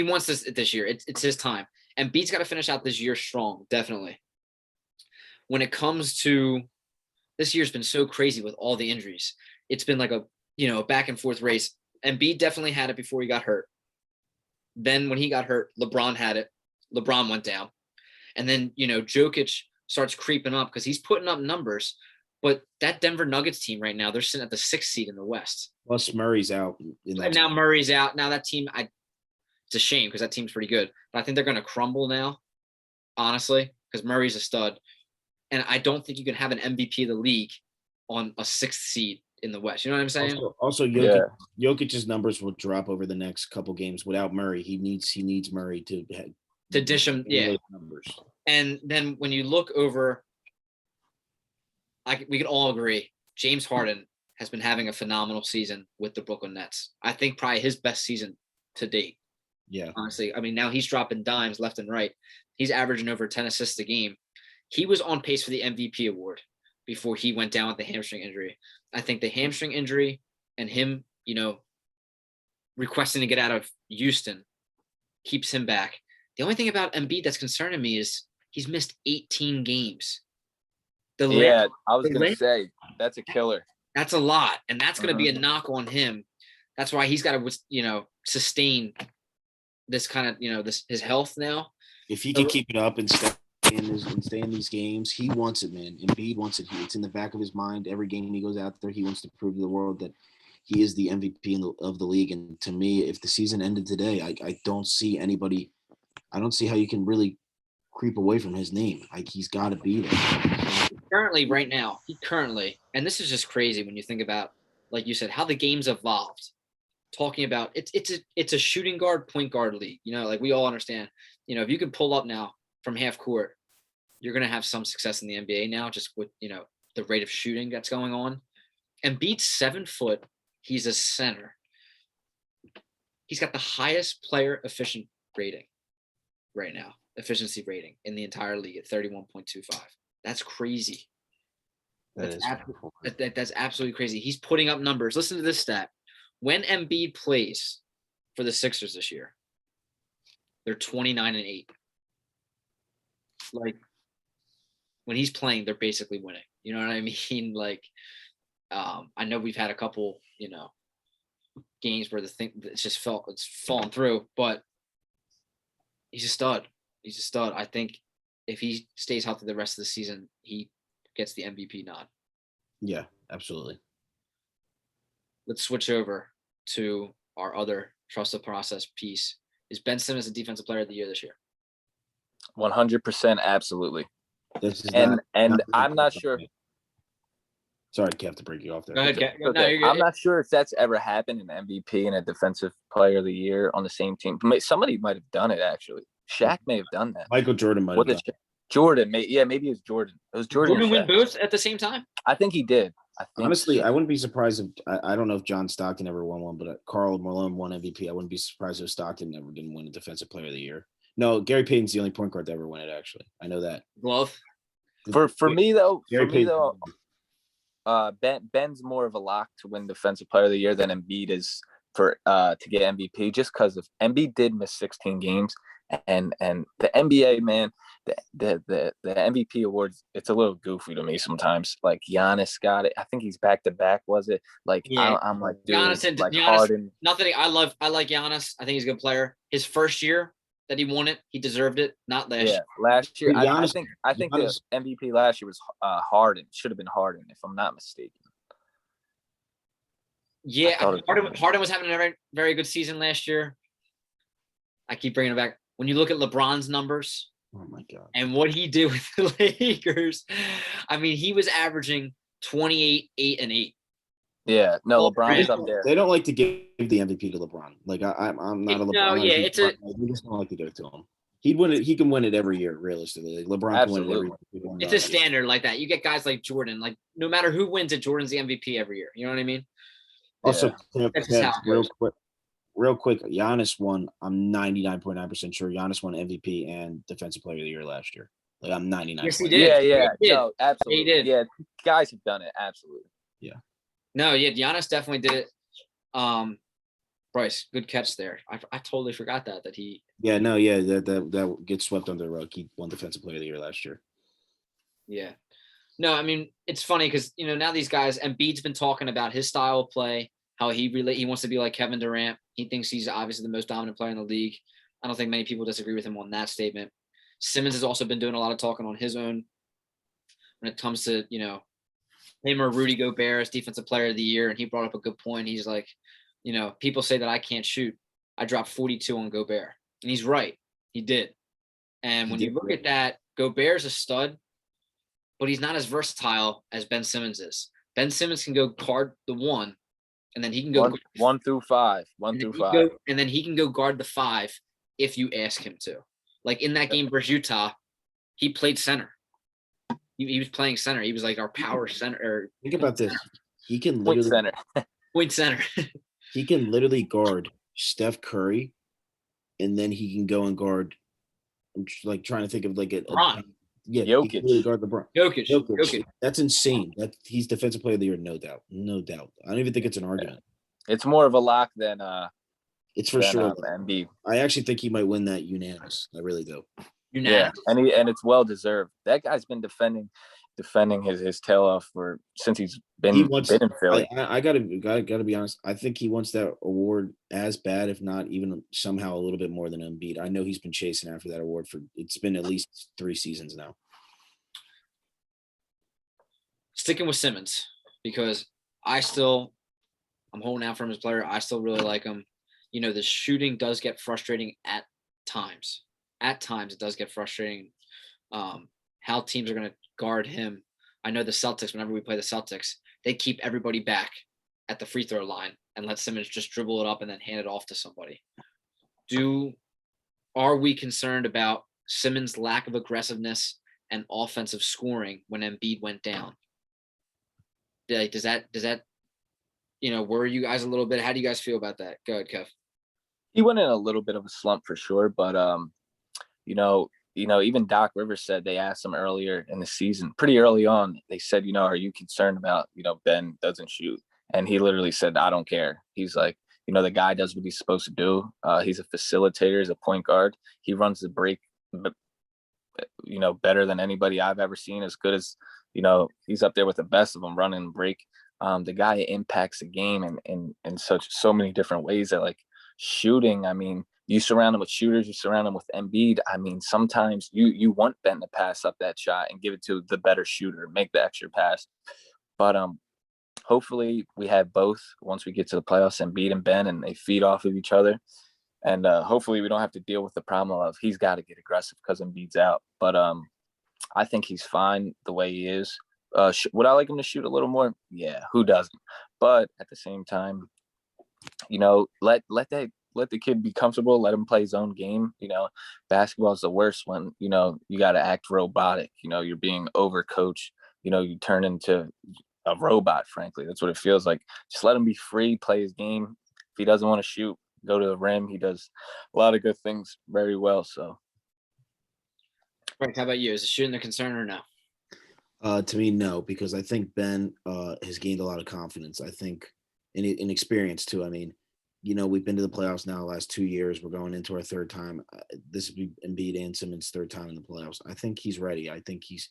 wants this year. It's his time. Embiid's got to finish out this year strong, definitely. When it comes to this year's been so crazy with all the injuries. It's been like a back and forth race. Embiid definitely had it before he got hurt. Then when he got hurt, LeBron had it. LeBron went down. And then, Jokic starts creeping up because he's putting up numbers. But that Denver Nuggets team right now, they're sitting at the 6th seed in the West. Plus Murray's out. And now Murray's out. Now that team, it's a shame because that team's pretty good. But I think they're going to crumble now, honestly, because Murray's a stud. And I don't think you can have an MVP of the league on a 6th seed in the West. You know what I'm saying? Also Jokic's numbers will drop over the next couple games without Murray. He needs Murray to dish him. Yeah. Numbers. And then when you look over, we can all agree, James Harden has been having a phenomenal season with the Brooklyn Nets. I think probably his best season to date. Yeah. Honestly, now he's dropping dimes left and right. He's averaging over 10 assists a game. He was on pace for the MVP award before he went down with the hamstring injury. I think the hamstring injury and him, requesting to get out of Houston keeps him back. The only thing about Embiid that's concerning me is he's missed 18 games. I was going to say, that's a killer. That's a lot, and that's going to be a knock on him. That's why he's got to, sustain this kind of, his health now. If he can keep it up and stay in these games, he wants it, man. Embiid wants it. It's in the back of his mind. Every game he goes out there, he wants to prove to the world that he is the MVP of the league. And to me, if the season ended today, I don't see anybody. I don't see how you can really creep away from his name. Like he's got to be there. Currently, right now, and this is just crazy when you think about, like you said, how the game's evolved. Talking about it's a shooting guard, point guard league. Like we all understand. If you can pull up now from half court, you're gonna have some success in the NBA now, just with the rate of shooting that's going on. Embiid's 7 foot. He's a center. He's got the highest player efficient rating right now, efficiency rating in the entire league at 31.25. That's crazy. That's absolutely crazy. He's putting up numbers. Listen to this stat. When Embiid plays for the Sixers this year, they're 29-8. Like when he's playing, they're basically winning. You know what I mean? Like, I know we've had a couple, games where it's fallen through, but he's a stud. He's a stud. I think if he stays healthy the rest of the season, he gets the MVP nod. Yeah, absolutely. Let's switch over to our other trust the process piece. Is Ben Simmons the defensive player of the year this year? 100%, absolutely. And I'm not sure. Sorry, Kev, to break you off there. Go ahead, Kev. Okay. No, you're good. I'm not sure if that's ever happened, an MVP and a defensive player of the year on the same team. Somebody might have done it, actually. Shaq may have done that. Michael Jordan might have done it. Jordan, maybe it was Jordan. It was Jordan. Jordan win both at the same time? I think he did. Honestly, I wouldn't be surprised if I don't know if John Stockton ever won one, but Karl Malone won MVP. I wouldn't be surprised if Stockton never didn't win a defensive player of the year. No, Gary Payton's the only point guard to ever win it, actually. I know that. Glove. For me though, Ben's more of a lock to win defensive player of the year than Embiid is to get MVP, just because of Embiid did miss 16 games, and the NBA, man, the MVP awards, it's a little goofy to me sometimes. Like Giannis got it. I think he's back to back. Was it? Like yeah. I'm like, dude, Giannis, like Giannis, Harden. Nothing. I like Giannis. I think he's a good player. His first year that he won it, he deserved it. Not last year. Last year, Giannis, I think the MVP last year was Harden. Should have been Harden, if I'm not mistaken. Yeah, Harden was having a very, very good season last year. I keep bringing it back. When you look at LeBron's numbers, oh my God, and what he did with the Lakers, I mean, he was averaging 28, 8, and 8. Yeah, no, LeBron's up there. They don't like to give the MVP to LeBron. Like I'm not a LeBron. No, yeah, they just don't like to give it to him. He'd win it. He can win it every year, realistically. Like LeBron can win it every year. It's a standard like that. You get guys like Jordan. Like no matter who wins it, Jordan's the MVP every year. You know what I mean? Also, yeah. Real quick, Giannis won. I'm 99.9% sure Giannis won MVP and Defensive Player of the Year last year. Like I'm 99. Yes, he did. Yeah. He did. No, absolutely. He did. Yeah, guys have done it. Absolutely. Yeah. No, yeah, Giannis definitely did it. Bryce, good catch there. I totally forgot that he. Yeah, no, yeah, that gets swept under the rug. He won Defensive Player of the Year last year. Yeah. No, I mean, it's funny because, now these guys, Embiid's been talking about his style of play, how he wants to be like Kevin Durant. He thinks he's obviously the most dominant player in the league. I don't think many people disagree with him on that statement. Simmons has also been doing a lot of talking on his own when it comes to, him or Rudy Gobert as defensive player of the year. And he brought up a good point. He's like, people say that I can't shoot. I dropped 42 on Gobert. And he's right. He did. And when you look at that, Gobert's a stud, but he's not as versatile as Ben Simmons is. Ben Simmons can go guard the 1, and then he can go 1 through 5. And then he can go guard the 5 if you ask him to. Like in that game versus Utah, he played center. He was playing center. He was like our power center. Think about this. He can literally point center. He can literally guard Steph Curry, and then he can go and guard. I'm like trying to think of like LeBron. Jokic. He can really guard LeBron. Jokic. That's insane. That he's Defensive Player of the Year, no doubt. I don't even think it's an argument. It's more of a lock than it's for sure. Embiid. I actually think he might win that unanimous. I really do. Yeah, and it's well deserved. That guy's been defending his tail off since he's been in Philly. I gotta be honest. I think he wants that award as bad, if not even somehow a little bit more than Embiid. I know he's been chasing after that award it's been at least 3 seasons now. Sticking with Simmons because I'm holding out for him as a player. I still really like him. The shooting does get frustrating at times. At times it does get frustrating. how teams are going to guard him. I know the Celtics, whenever we play the Celtics, they keep everybody back at the free throw line and let Simmons just dribble it up and then hand it off to somebody. Are we concerned about Simmons' lack of aggressiveness and offensive scoring when Embiid went down? Does that worry you guys a little bit? How do you guys feel about that? Go ahead, Kev. He went in a little bit of a slump for sure, but even Doc Rivers said, they asked him earlier in the season, pretty early on, they said, are you concerned about, Ben doesn't shoot? And he literally said, I don't care. He's like, the guy does what he's supposed to do. He's a facilitator, he's a point guard. He runs the break, better than anybody I've ever seen, as good as, he's up there with the best of them running the break. The guy impacts the game in so many different ways that, like, shooting, I mean, you surround him with shooters, you surround him with Embiid. I mean, sometimes you want Ben to pass up that shot and give it to the better shooter, make the extra pass. But hopefully we have both once we get to the playoffs, Embiid and Ben, and they feed off of each other. And hopefully we don't have to deal with the problem of he's got to get aggressive because Embiid's out. But I think he's fine the way he is. Would I like him to shoot a little more? Yeah, who doesn't? But at the same time, let the kid be comfortable, let him play his own game. Basketball is the worst when, you got to act robotic, you're being overcoached, you turn into a robot, frankly. That's what it feels like. Just let him be free, play his game. If he doesn't want to shoot, go to the rim. He does a lot of good things very well. So. Right. How about you? Is the shooting a concern or no? To me, no, because I think Ben has gained a lot of confidence. I think in experience too. I mean, we've been to the playoffs now the last 2 years. We're going into our third time. This will be Embiid and Simmons' third time in the playoffs. I think he's ready. I think he's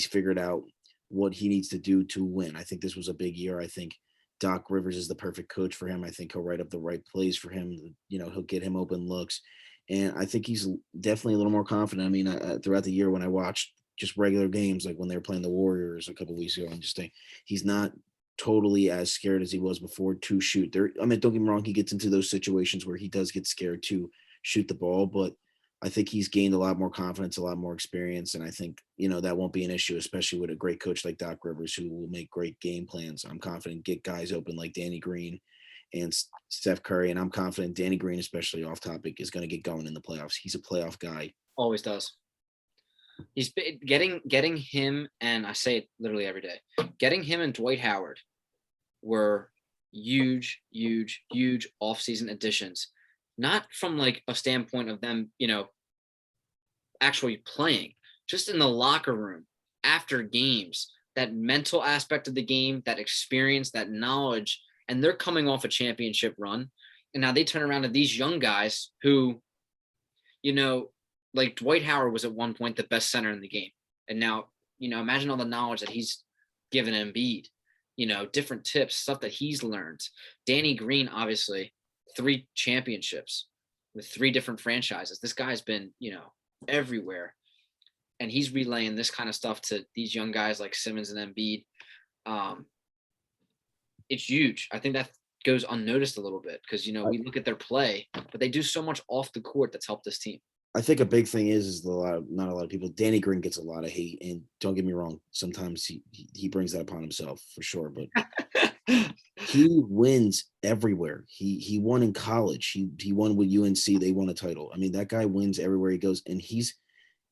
figured out what he needs to do to win. I think this was a big year. I think Doc Rivers is the perfect coach for him. I think he'll write up the right plays for him. He'll get him open looks. And I think he's definitely a little more confident. I mean, throughout the year when I watched just regular games, like when they were playing the Warriors a couple of weeks ago, and just think he's not totally as scared as he was before to shoot. I mean, don't get me wrong, he gets into those situations where he does get scared to shoot the ball, but I think he's gained a lot more confidence, a lot more experience, and I think, that won't be an issue, especially with a great coach like Doc Rivers who will make great game plans. I'm confident get guys open like Danny Green and Steph Curry, and I'm confident Danny Green, especially off topic, is going to get going in the playoffs. He's a playoff guy. Always does. He's getting him, and I say it literally every day, getting him and Dwight Howard were huge offseason additions. Not from like a standpoint of them, actually playing, just in the locker room after games, that mental aspect of the game, that experience, that knowledge, and they're coming off a championship run. And now they turn around to these young guys who, like Dwight Howard was at one point the best center in the game. And now, imagine all the knowledge that he's given Embiid, different tips, stuff that he's learned. Danny Green, obviously, 3 championships with 3 different franchises. This guy's been, everywhere. And he's relaying this kind of stuff to these young guys like Simmons and Embiid. It's huge. I think that goes unnoticed a little bit because, we look at their play, but they do so much off the court that's helped this team. I think a big thing is not a lot of people. Danny Green gets a lot of hate, and don't get me wrong, sometimes he brings that upon himself for sure. But he wins everywhere. He won in college. He won with UNC. They won a title. I mean, that guy wins everywhere he goes, and he's,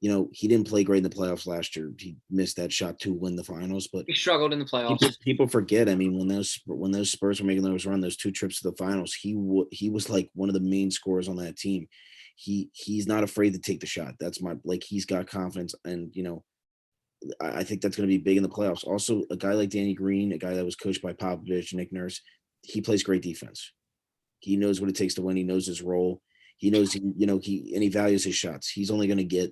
he didn't play great in the playoffs last year. He missed that shot to win the finals, but he struggled in the playoffs. People forget. I mean, when those Spurs were making those run, those 2 trips to the finals, he was like one of the main scorers on that team. He's not afraid to take the shot. That's he's got confidence, and I think that's going to be big in the playoffs. Also, a guy like Danny Green, a guy that was coached by Popovich, Nick Nurse, he plays great defense. He knows what it takes to win. He knows his role. He knows he values his shots. He's only going to get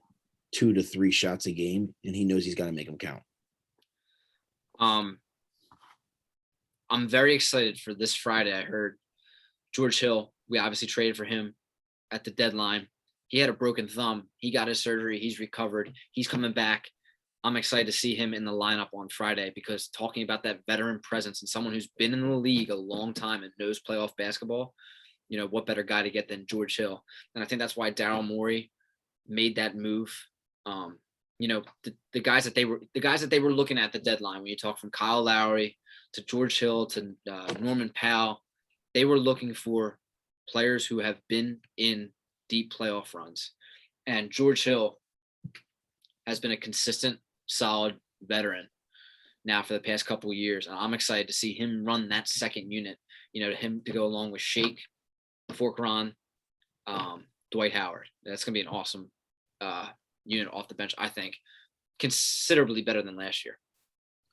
2 to 3 shots a game, and he knows he's got to make them count. I'm very excited for this Friday. I heard George Hill, we obviously traded for him at the deadline. He had a broken thumb. He got his surgery. He's recovered. He's coming back. I'm excited to see him in the lineup on Friday because talking about that veteran presence and someone who's been in the league a long time and knows playoff basketball, what better guy to get than George Hill? And I think that's why Daryl Morey made that move the guys that they were looking at the deadline. When you talk from Kyle Lowry to George Hill to Norman Powell, they were looking for players who have been in deep playoff runs, and George Hill has been a consistent, solid veteran now for the past couple of years. And I'm excited to see him run that second unit, him to go along with Shake, Forkron, Dwight Howard. That's going to be an awesome unit off the bench, I think, considerably better than last year.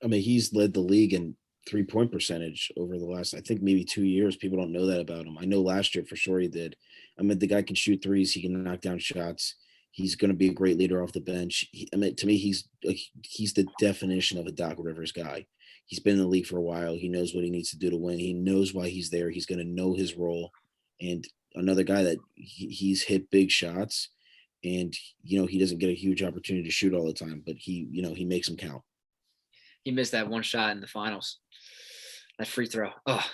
I mean, he's led the league in 3-point percentage over the last, I think, maybe 2 years. People don't know that about him. I know last year for sure he did. I mean, the guy can shoot threes. He can knock down shots. He's going to be a great leader off the bench. To me, he's the definition of a Doc Rivers guy. He's been in the league for a while. He knows what he needs to do to win. He knows why he's there. He's going to know his role. And another guy that he's hit big shots, and he doesn't get a huge opportunity to shoot all the time, but he makes them count. He missed that one shot in the finals, that free throw. Oh,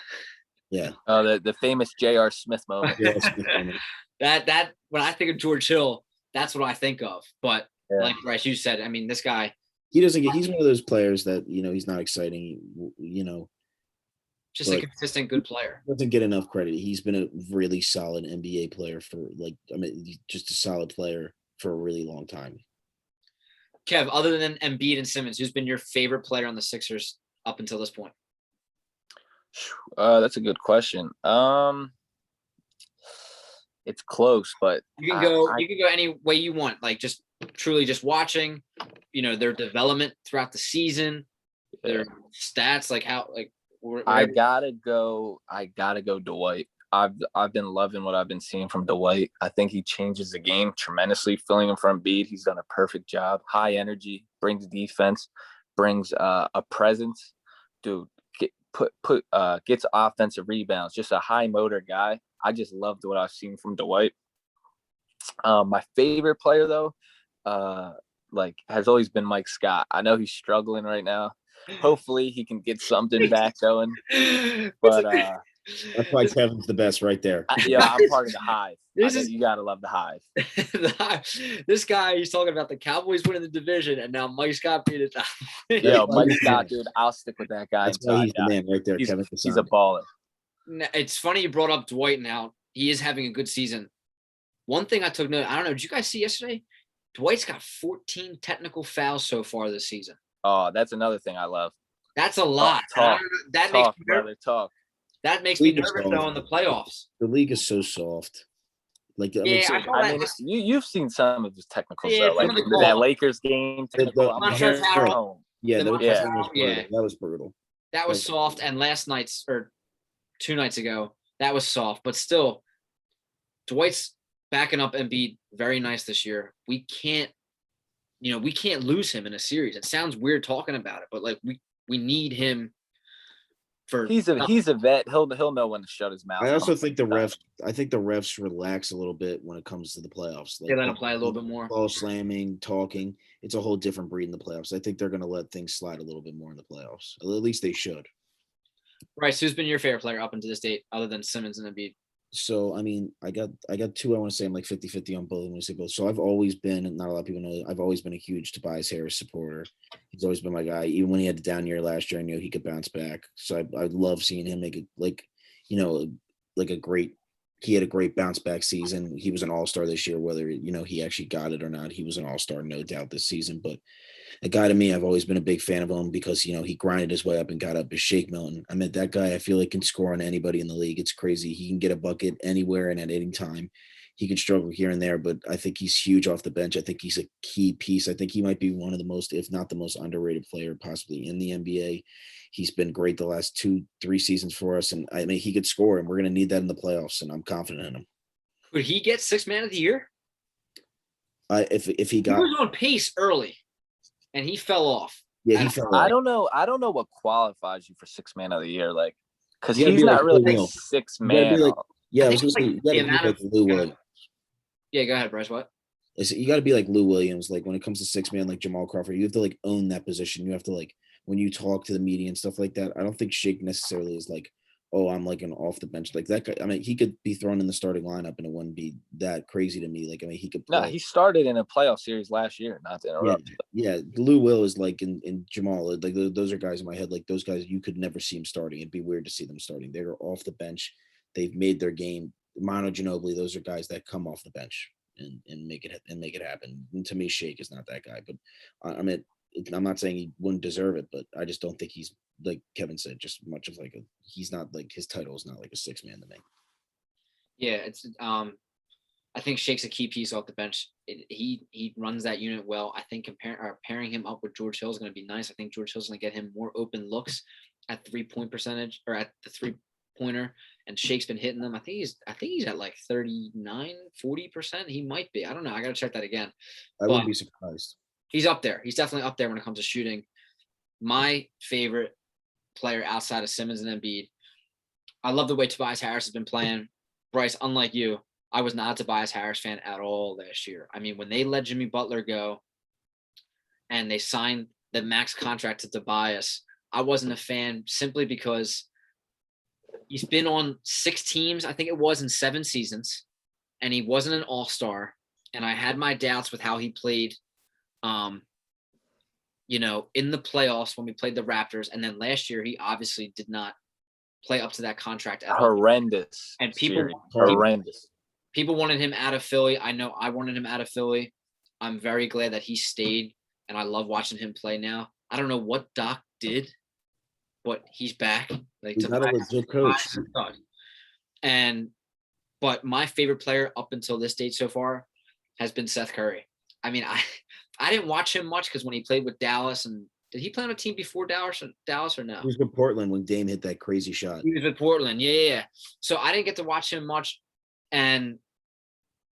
yeah. The famous J.R. Smith moment. That when I think of George Hill, that's what I think of. But like Bryce, you said, I mean, this guy, he's one of those players that, he's not exciting, just a consistent good player. Doesn't get enough credit. He's been a really solid NBA player just a solid player for a really long time. Kev, other than Embiid and Simmons, who's been your favorite player on the Sixers up until this point? That's a good question. It's close, but you can go any way you want. Like just truly just watching, their development throughout the season, their stats, like how, like. I gotta go Dwight. I've been loving what I've been seeing from Dwight. I think he changes the game tremendously, filling in for Embiid. He's done a perfect job. High energy, brings defense, brings a presence. Dude, gets offensive rebounds. Just a high motor guy. I just loved what I've seen from Dwight. My favorite player though, has always been Mike Scott. I know he's struggling right now. Hopefully he can get something back going. But that's why Kevin's the best right there. I'm part of the Hive. You gotta love the Hive. This guy, he's talking about the Cowboys winning the division, and now Mike Scott beat it. Mike Scott, dude, I'll stick with that guy. That's why he's the man right there. Kevin, he's a baller. It's funny you brought up Dwight. Now he is having a good season. One thing I took note, I don't know, did you guys see yesterday? Dwight's got 14 technical fouls so far this season. Oh, that's another thing I love. That's a lot. That makes me nervous though in the playoffs. The league is so soft. You've seen some of his technicals though, like that Lakers game. That was brutal. That was soft, and last night's or 2 nights ago, that was soft, but still, Dwight's backing up Embiid very nice this year. We can't lose him in a series. It sounds weird talking about it, but like we need him for. He's a vet. He'll know when to shut his mouth. I also think the refs relax a little bit when it comes to the playoffs. They let him play a little bit more. Ball slamming, talking. It's a whole different breed in the playoffs. I think they're going to let things slide a little bit more in the playoffs. At least they should. Bryce, who's been your favorite player up until this date, other than Simmons and Embiid? So, I mean, I got 2. I want to say I'm like 50-50 on both. I'm going to say both. So I've always been, and not a lot of people know, I've always been a huge Tobias Harris supporter. He's always been my guy. Even when he had the down year last year, I knew he could bounce back. So I love seeing him make it he had a great bounce back season. He was an all-star this year, whether, he actually got it or not. He was an all-star, no doubt, this season. But a guy to me, I've always been a big fan of him because, he grinded his way up and got up as Shake Milton. I mean, that guy, I feel like can score on anybody in the league. It's crazy. He can get a bucket anywhere and at any time. He can struggle here and there, but I think he's huge off the bench. I think he's a key piece. I think he might be one of the most, if not the most underrated player possibly in the NBA. He's been great the last 2-3 seasons for us. And I mean, he could score, and we're going to need that in the playoffs. And I'm confident in him. Could he get 6th man of the year? If he was on pace early and he fell off. Yeah, he fell off. I don't know what qualifies you for 6th man of the year. Like, cause he's not really a 6th man. I was going to say, you got to be like Lou Williams. Yeah, go ahead, Bryce. What? You got to be like Lou Williams. Like when it comes to 6th man, like Jamal Crawford, you have to like own that position. You have to like, when you talk to the media and stuff like that, I don't think Shake necessarily is like oh, I'm like an off the bench like that guy. I mean, he could be thrown in the starting lineup and it wouldn't be that crazy to me. Like, I mean, he could play. No, he started in a playoff series last year. Not to Yeah, interrupt. yeah. Lou Will is like in Jamal. Like those are guys in my head. Like those guys, you could never see them starting. It'd be weird to see them starting. They're off the bench. They've made their game. Mono Ginobili. Those are guys that come off the bench and make it happen. And to me, Shake is not that guy. But I mean, I'm not saying he wouldn't deserve it, but I just don't think he's like Kevin said. Just much of like he's not like his title is not like a six man to me. Yeah, it's I think Shake's a key piece off the bench. He runs that unit well. I think pairing him up with George Hill is going to be nice. I think George Hill's going to get him more open looks at 3-point percentage or at the 3-pointer. And Shake's been hitting them. I think he's at like 39-40%. He might be. I don't know. I got to check that again. I wouldn't be surprised. He's up there. He's definitely up there when it comes to shooting. My favorite player outside of Simmons and Embiid. I love the way Tobias Harris has been playing. Bryce, unlike you, I was not a Tobias Harris fan at all last year. I mean, when they let Jimmy Butler go and they signed the max contract to Tobias, I wasn't a fan simply because he's been on 6 teams, I think it was, in 7 seasons, and he wasn't an all-star. And I had my doubts with how he played, in the playoffs when we played the Raptors. And then last year, he obviously did not play up to that contract at all. Horrendous. And horrendous. People wanted him out of Philly. I know I wanted him out of Philly. I'm very glad that he stayed, and I love watching him play now. I don't know what Doc did, but he's back. Like, he's not a legit coach. But my favorite player up until this date so far has been Seth Curry. I mean, I didn't watch him much because when he played with Dallas, and did he play on a team before Dallas or no? He was with Portland when Dame hit that crazy shot. He was with Portland, yeah. So I didn't get to watch him much, and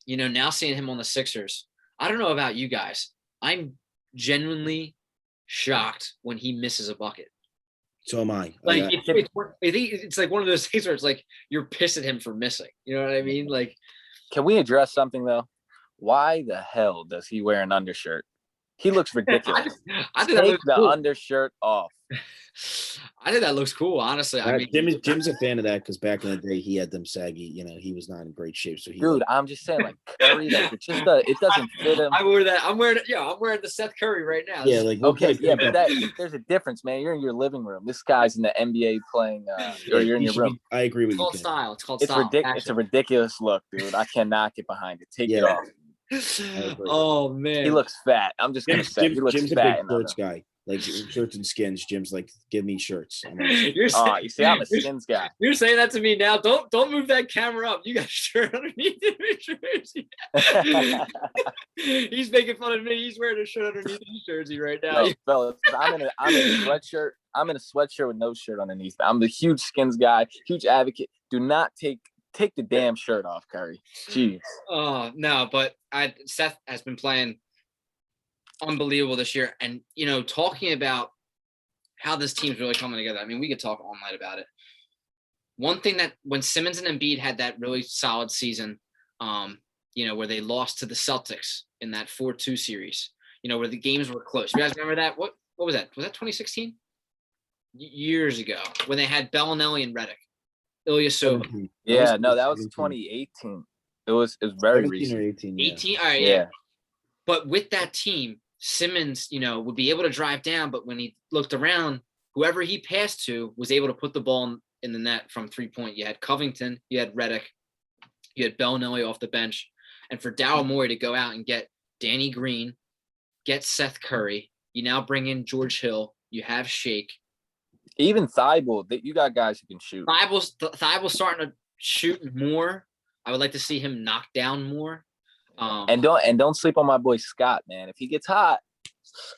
now seeing him on the Sixers, I don't know about you guys. I'm genuinely shocked when he misses a bucket. So am I. Like it's like one of those things where it's like you're pissed at him for missing. You know what I mean? Like, can we address something though? Why the hell does he wear an undershirt? He looks ridiculous. I think take the undershirt off. I think that looks cool, honestly. I mean, Jim's a fan of that because back in the day he had them saggy. He was not in great shape. So I'm just saying, like Curry, like it doesn't fit him. I wear that. I'm wearing the Seth Curry right now. Yeah, like okay, yeah, but there's a difference, man. You're in your living room. This guy's in the NBA playing, or you're in your room. I agree with you. It's called style. It's called style. It's a ridiculous look, dude. I cannot get behind it. Take it off. Oh man, he looks fat. I'm just gonna say he looks Jim's fat. A big shirts guy, like shirts and skins. Jim's like, give me shirts. You see, I'm a skins guy. You're saying that to me now. Don't move that camera up. You got a shirt underneath your jersey. He's making fun of me. He's wearing a shirt underneath his jersey right now. No, fellas, I'm in a sweatshirt. I'm in a sweatshirt with no shirt underneath. I'm the huge skins guy, huge advocate. Do not take the damn shirt off, Curry. Jeez. Oh no, but Seth has been playing unbelievable this year, and talking about how this team's really coming together. I mean, we could talk all night about it. One thing that when Simmons and Embiid had that really solid season, where they lost to the Celtics in that 4-2 series, where the games were close. You guys remember that? What was that? Was that 2016? Years ago when they had Bellinelli and Redick. Ilyasova. Yeah, no, that was 2018. It was very recent. 18, 18. All right, yeah. But with that team, Simmons, would be able to drive down, but when he looked around, whoever he passed to was able to put the ball in the net from 3-point. You had Covington, you had Redick, you had Bellinelli off the bench, and for Daryl Morey to go out and get Danny Green, get Seth Curry, you now bring in George Hill, you have Shake. Even Thibault, you got guys who can shoot. Thibault's starting to shoot more. I would like to see him knock down more. And don't sleep on my boy Scott, man. If he gets hot,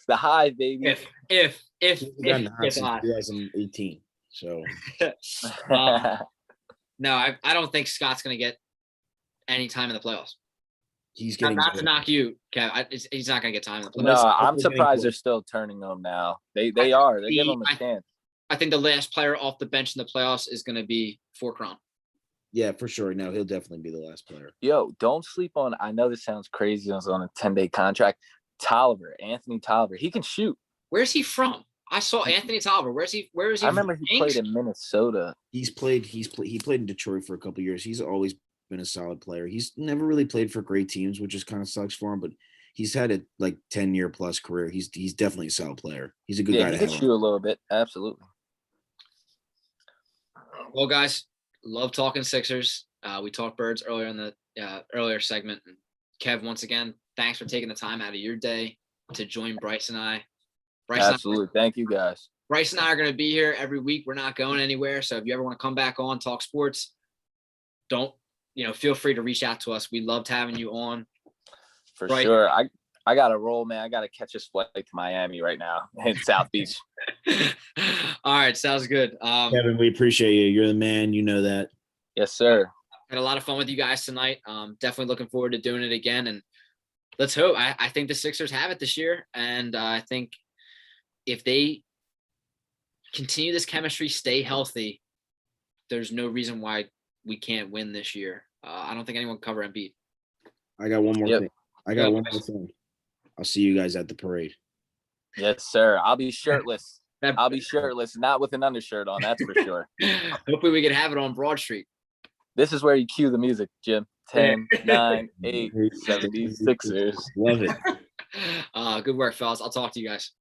the Hive, baby. If he gets hot, 2018. So no, I don't think Scott's going to get any time in the playoffs. He's getting not to knock you, Kev. He's not going to get time in the playoffs. No, I'm surprised they're still turning them now. They are. They give him a chance. I think the last player off the bench in the playoffs is going to be Forkron. Yeah, for sure. No, he'll definitely be the last player. Yo, don't sleep on. I know this sounds crazy. He's on a 10-day contract. Anthony Tolliver. He can shoot. Where's he from? I saw Anthony Tolliver. Where is he? I remember he Kings? played in Minnesota. He played in Detroit for a couple years. He's always been a solid player. He's never really played for great teams, which just kind of sucks for him, but he's had a 10-year plus career. He's definitely a solid player. He's a good guy He to can have. shoot a little bit. Absolutely. Well, guys, love talking Sixers. We talked Birds earlier in the earlier segment. Kev, once again, thanks for taking the time out of your day to join Bryce and I. Absolutely. Thank you, guys. Bryce and I are going to be here every week. We're not going anywhere. So if you ever want to come back on, talk sports, feel free to reach out to us. We loved having you on. For sure. I got to roll, man. I got to catch a flight to Miami right now in South Beach. All right. Sounds good. Kevin, we appreciate you. You're the man. You know that. Yes, sir. Had a lot of fun with you guys tonight. Definitely looking forward to doing it again. And let's hope. I think the Sixers have it this year. And I think if they continue this chemistry, stay healthy, there's no reason why we can't win this year. I don't think anyone can cover Embiid. I got one more thing. One more thing. I'll see you guys at the parade. Yes, sir. I'll be shirtless. I'll be shirtless, not with an undershirt on. That's for sure. Hopefully we can have it on Broad Street. This is where you cue the music, Jim. 10, 9, 8, 76ers. Love it. Good work, fellas. I'll talk to you guys.